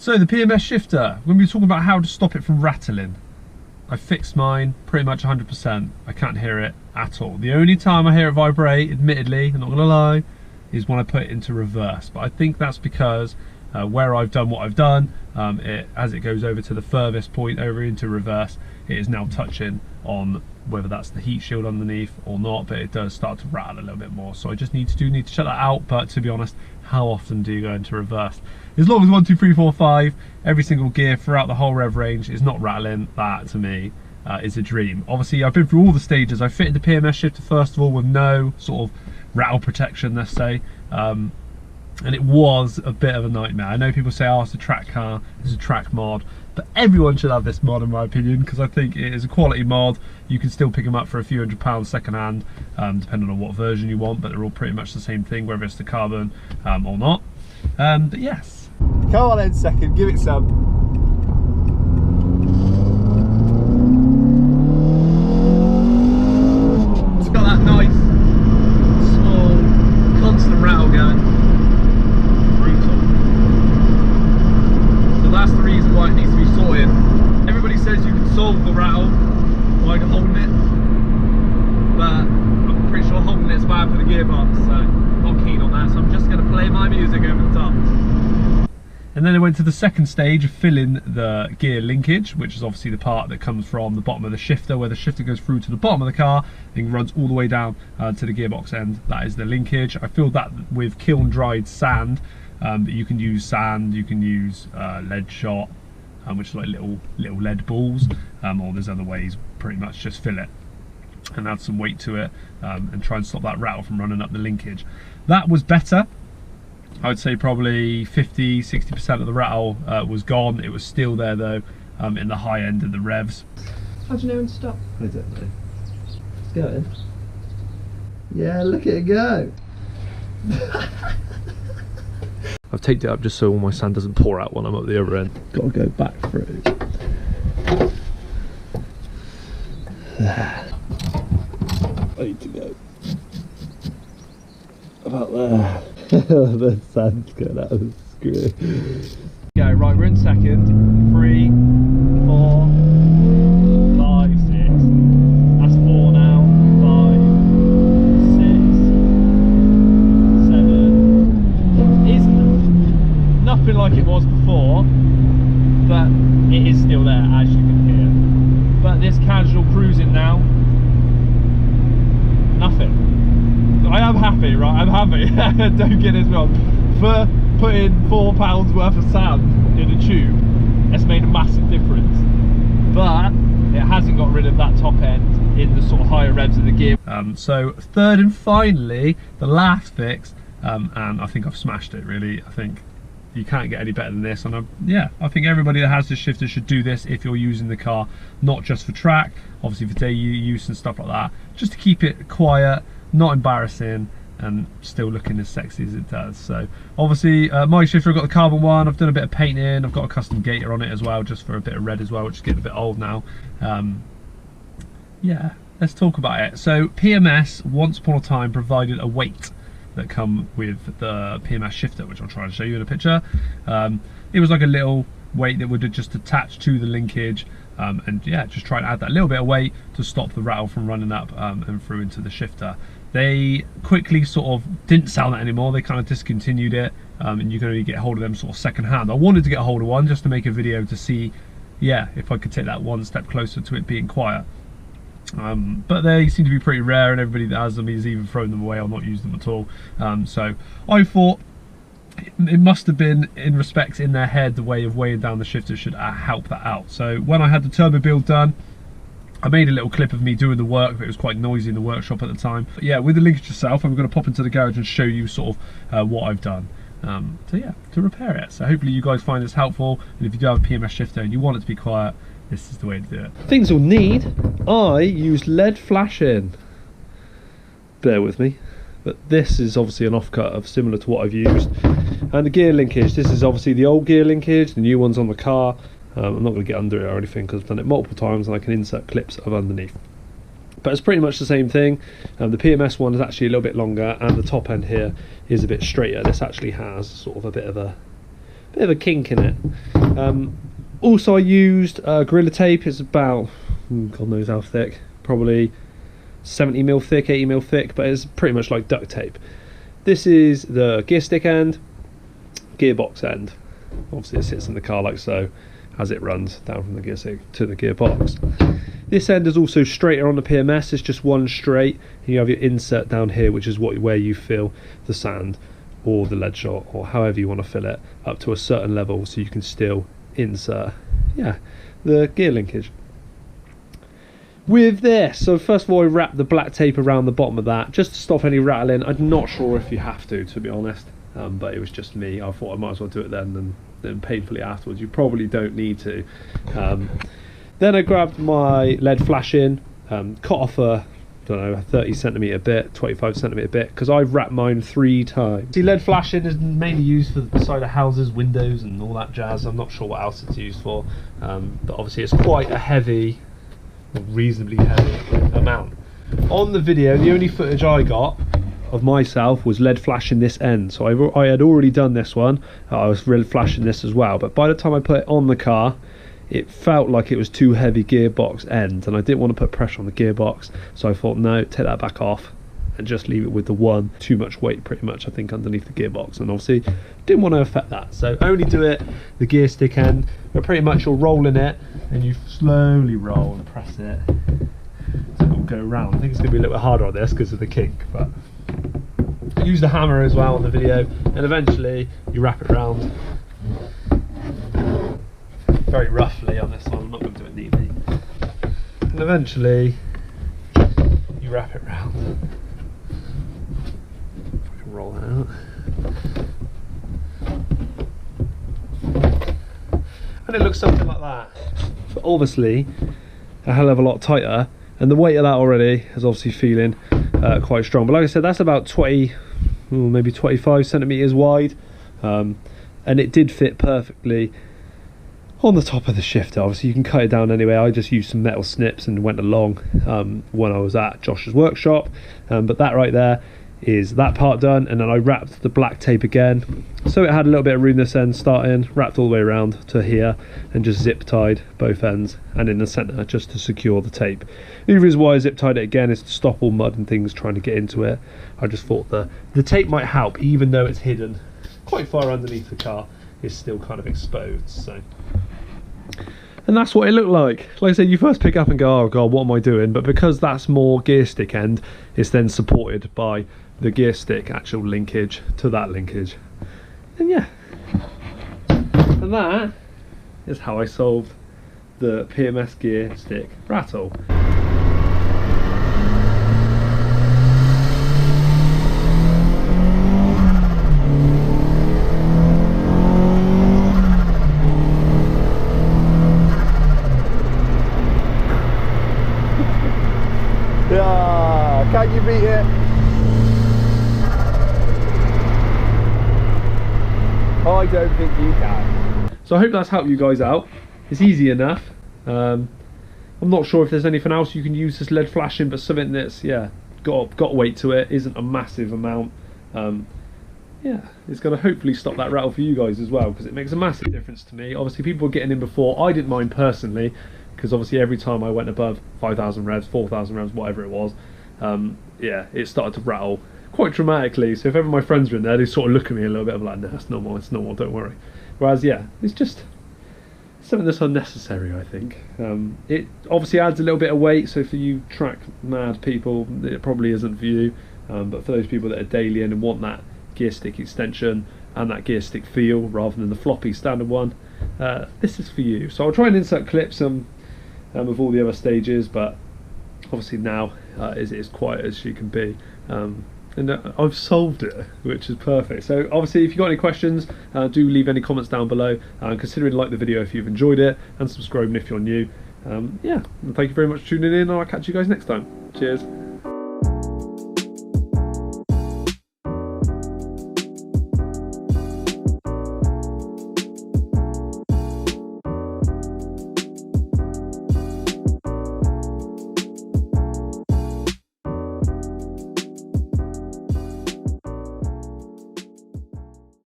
So the PMS shifter, we're going to be talking about how to stop it from rattling. I fixed mine pretty much 100%. I can't hear it at all. The only time I hear it vibrate, admittedly, I'm not going to lie, is when I put it into reverse. But I think that's because where I've done what I've done, as it goes over to the furthest point over into reverse, it is now touching on whether that's the heat shield underneath or not, but it does start to rattle a little bit more. So I just need to check that out. But to be honest, how often do you go into reverse? As long as 1, 2, 3, 4, 5, every single gear throughout the whole rev range is not rattling, that to me is a dream. Obviously, I've been through all the stages. I fitted the PMS shifter first of all with no sort of rattle protection, let's say. And it was a bit of a nightmare. I know people say, oh, it's a track car, it's a track mod, but everyone should have this mod in my opinion, because I think it is a quality mod. You can still pick them up for a few £100 second hand, depending on what version you want, but they're all pretty much the same thing, whether it's the carbon or not. But yes. Come on then, second, give it some. It's got that nice, small, constant rattle going. That's the reason why it needs to be sorted. Everybody says you can solve the rattle by holding it, but I'm pretty sure holding it's bad for the gearbox, so I'm not keen on that, so I'm just going to play my music over the top. And then I went to the second stage of filling the gear linkage, which is obviously the part that comes from the bottom of the shifter, where the shifter goes through to the bottom of the car and runs all the way down to the gearbox end. That is the linkage. I filled that with kiln dried sand. But you can use sand, you can use lead shot, which is like little lead balls, or there's other ways. Pretty much just fill it and add some weight to it, and try and stop that rattle from running up the linkage. That was better. I would say probably 50–60% of the rattle was gone. It was still there though, in the high end of the revs. How do you know when to stop? I don't know. It's going. Yeah, look at it go. I've taped it up just so all my sand doesn't pour out when I'm up the other end. Got to go back through. I need to go about there. The sand's going out of the screw. Go, right, we're in second. 3, 4, 5, 6. That's 4 now. 5, 6, 7. It's nothing like it was before, but it is still there, as you can hear. But this casual cruising now, nothing. I am happy, right? I'm happy. Don't get us wrong. For putting £4 worth of sand in a tube, it's made a massive difference. But it hasn't got rid of that top end in the sort of higher revs of the gear. So third and finally, the last fix, and I think I've smashed it really. I think you can't get any better than this, and I think everybody that has this shifter should do this if you're using the car, not just for track, obviously for daily use and stuff like that, just to keep it quiet, not embarrassing, and still looking as sexy as it does. So obviously my shifter, I've got the carbon one, I've done a bit of painting, I've got a custom gator on it as well, just for a bit of red as well, which is getting a bit old now. Yeah, let's talk about it. So PMS once upon a time provided a weight that come with the PMS shifter, which I'll try and show you in a picture. It was like a little weight that would just attach to the linkage, and yeah, just try and add that little bit of weight to stop the rattle from running up and through into the shifter. They quickly sort of didn't sell that anymore. They kind of discontinued it, and you can only get hold of them sort of second hand. I wanted to get a hold of one just to make a video to see, yeah, if I could take that one step closer to it being quiet. But they seem to be pretty rare, and everybody that has them is either thrown them away or not used them at all. So I thought it must have been, in respects in their head, the way of weighing down the shifter should help that out. So when I had the turbo build done, I made a little clip of me doing the work, but it was quite noisy in the workshop at the time. But yeah, with the linkage itself, I'm going to pop into the garage and show you sort of what I've done. So yeah, to repair it. So hopefully you guys find this helpful, and if you do have a PMS shifter and you want it to be quiet, this is the way to do it. Things will need, I use LED flashing. Bear with me. But this is obviously an offcut of similar to what I've used. And the gear linkage, this is obviously the old gear linkage, the new one's on the car. I'm not going to get under it or anything because I've done it multiple times and I can insert clips of underneath. But it's pretty much the same thing. The PMS one is actually a little bit longer, and the top end here is a bit straighter. This actually has sort of a bit of a kink in it. Also I used Gorilla Tape. It's about, God knows how thick, probably 70mm thick, 80mm thick, but it's pretty much like duct tape. This is the gear stick end, gearbox end. Obviously it sits in the car like so as it runs down from the gear stick to the gearbox. This end is also straighter on the PMS. It's just one straight, and you have your insert down here, which is where you fill the sand or the lead shot or however you want to fill it up to a certain level, so you can still insert the gear linkage. With this, so first of all I wrap the black tape around the bottom of that just to stop any rattling. I'm not sure if you have to be honest, but it was just me. I thought I might as well do it then painfully afterwards. You probably don't need to. Then I grabbed my lead flashing, cut off a, I don't know, a 30cm bit, 25cm bit, because I've wrapped mine 3 times. See, lead flashing is mainly used for the side of houses, windows and all that jazz. I'm not sure what else it's used for, but obviously it's quite a heavy, reasonably heavy amount. On the video, the only footage I got of myself was lead flashing this end, so I had already done this one. I was lead flashing this as well, but by the time I put it on the car, it felt like it was too heavy gearbox end, and I didn't want to put pressure on the gearbox, so I thought no, take that back off and just leave it with the one. Too much weight pretty much I think underneath the gearbox, and obviously didn't want to affect that, so only do it the gear stick end, but pretty much you're rolling it and you slowly roll and press it so it will go around. I think it's going to be a little bit harder on this because of the kink, but use the hammer as well on the video, and eventually you wrap it around very roughly on this one. I'm not going to do it neatly, and eventually you wrap it round. If I can roll that out, and it looks something like that. But obviously a hell of a lot tighter, and the weight of that already is obviously feeling quite strong. But like I said, that's about 20, maybe 25cm wide, and it did fit perfectly on the top of the shifter. Obviously you can cut it down anyway. I just used some metal snips and went along when I was at Josh's workshop, but that right there is that part done, and then I wrapped the black tape again, so it had a little bit of room this end starting, wrapped all the way around to here, and just zip tied both ends and in the center just to secure the tape. The reason why I zip tied it again is to stop all mud and things trying to get into it. I just thought the tape might help, even though it's hidden quite far underneath the car, it's still kind of exposed. So, and that's what it looked like. Like I said, you first pick up and go, oh god, what am I doing? But because that's more gear stick end, it's then supported by the gear stick actual linkage to that linkage. And yeah, and that is how I solved the PMS gear stick rattle. Yeah, can you beat it? I don't think you can. So I hope that's helped you guys out. It's easy enough. I'm not sure if there's anything else you can use this lead flashing, but something that's got weight to it, isn't a massive amount. Yeah, it's going to hopefully stop that rattle for you guys as well, because it makes a massive difference to me. Obviously people were getting in before. I didn't mind personally, because obviously every time I went above 5,000 revs, 4,000 revs, whatever it was, yeah, it started to rattle quite dramatically. So if ever my friends were in there, they sort of look at me a little bit of like, no, it's normal, don't worry. Whereas yeah, it's just something that's unnecessary, I think. It obviously adds a little bit of weight, so for you track mad people, it probably isn't for you, but for those people that are daily and want that gear stick extension and that gear stick feel rather than the floppy standard one, this is for you. So I'll try and insert clips of all the other stages, but obviously now is as quiet as she can be, and I've solved it, which is perfect. So obviously if you've got any questions, do leave any comments down below, consider like the video if you've enjoyed it, and subscribing if you're new. Yeah, and thank you very much for tuning in, and I'll catch you guys next time. Cheers.